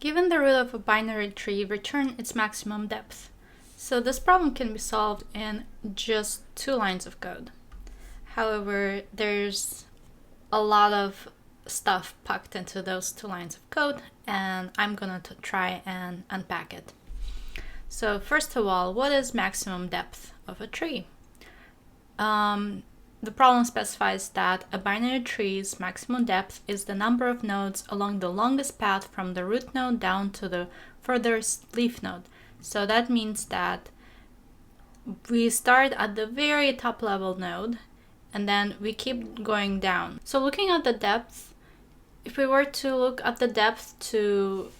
Given the root of a binary tree, return its maximum depth. So this problem can be solved in just 2 lines of code. However, there's a lot of stuff packed into those 2 lines of code, and I'm gonna try and unpack it. So first of all, what is maximum depth of a tree? The problem specifies that a binary tree's maximum depth is the number of nodes along the longest path from the root node down to the furthest leaf node. So that means that we start at the very top level node and then we keep going down. So looking at the depth, if we were to look at the depth to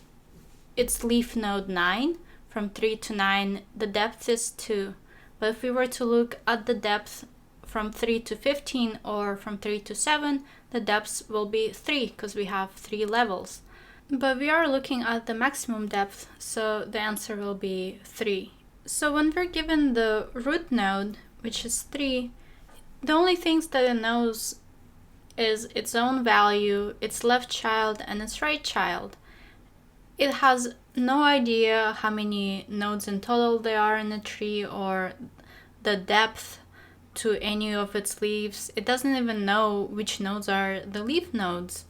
its leaf node 9, from 3 to 9, the depth is 2. But if we were to look at the depth from 3 to 15 or from 3 to 7, the depths will be 3 because we have 3 levels. But we are looking at the maximum depth, so the answer will be 3. So when we're given the root node, which is 3, the only things that it knows is its own value, its left child, and its right child. It has no idea how many nodes in total there are in the tree or the depth to any of its leaves. It doesn't even know which nodes are the leaf nodes,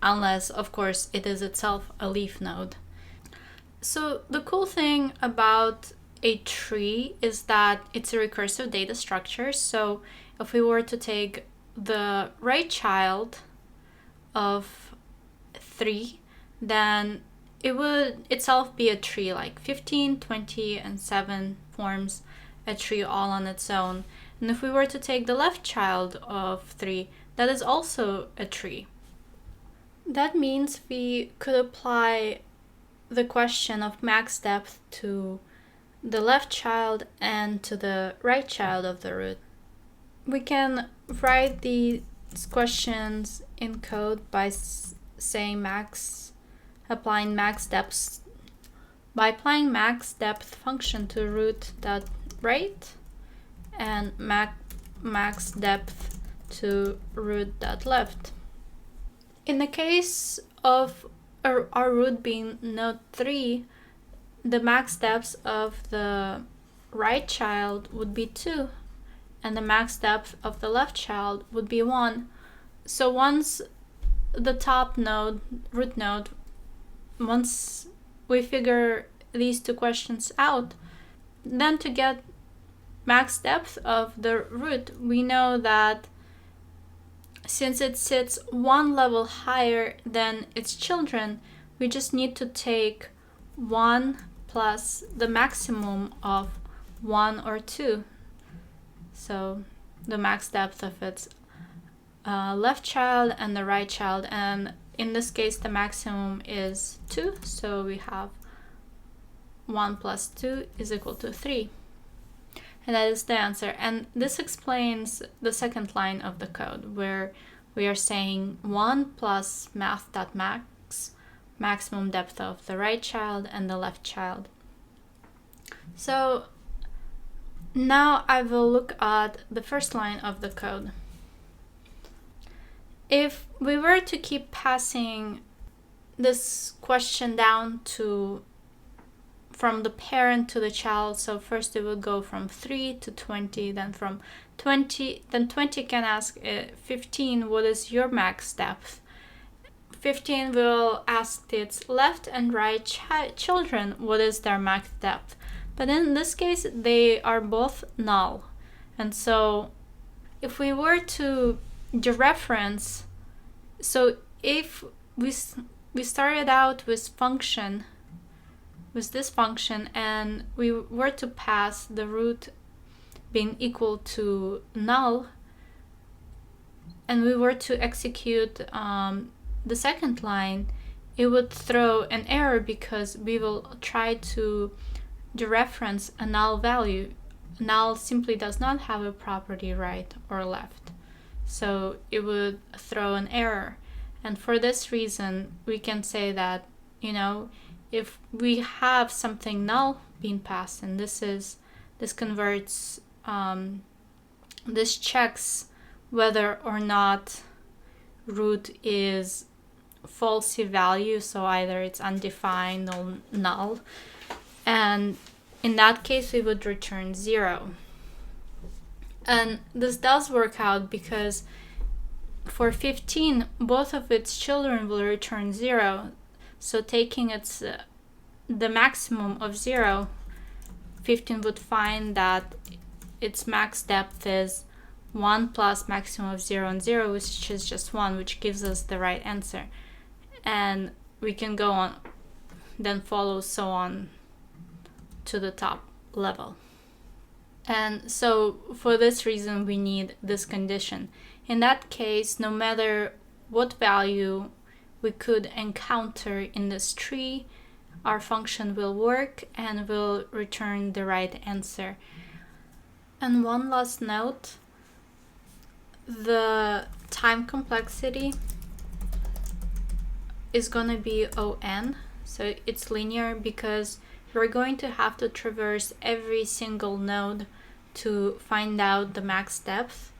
unless, of course, it is itself a leaf node. So the cool thing about a tree is that it's a recursive data structure. So if we were to take the right child of 3, then it would itself be a tree, like 15, 20, and 7 forms a tree all on its own. And if we were to take the left child of 3, that is also a tree. That means we could apply the question of max depth to the left child and to the right child of the root. We can write these questions in code by saying applying max depth. By applying max depth function to root.right and max depth to root.left. In the case of our root being node 3, the max depth of the right child would be 2, and the max depth of the left child would be 1. So once the top node, root node, once we figure these 2 questions out, then to get max depth of the root, we know that since it sits 1 level higher than its children, we just need to take 1 plus the maximum of 1 or 2. So the max depth of its left child and the right child, and in this case the maximum is 2, so we have 1 plus 2 is equal to 3. And that is the answer. And this explains the second line of the code, where we are saying 1 plus math.max, maximum depth of the right child and the left child. So now I will look at the first line of the code. If we were to keep passing this question down from the parent to the child, so first it would go from 3 to 20, then from 20 can ask 15, what is your max depth? 15 will ask its left and right children what is their max depth. But in this case, they are both null. And so if we were to dereference, so if we started out with this function, and we were to pass the root being equal to null, and we were to execute the second line, it would throw an error because we will try to dereference a null value. Null simply does not have a property right or left, so it would throw an error. And for this reason, we can say that, if we have something null being passed, and this converts, this checks whether or not root is falsy value, so either it's undefined or null. And in that case, we would return 0. And this does work out because for 15, both of its children will return 0. So taking the maximum of 0, 15 would find that its max depth is 1 plus maximum of 0 and 0, which is just 1, which gives us the right answer. And we can go on, then follow so on to the top level. And so for this reason, we need this condition. In that case, no matter what value we could encounter in this tree, our function will work and will return the right answer. And one last note, the time complexity is going to be O(n), so it's linear because we're going to have to traverse every single node to find out the max depth.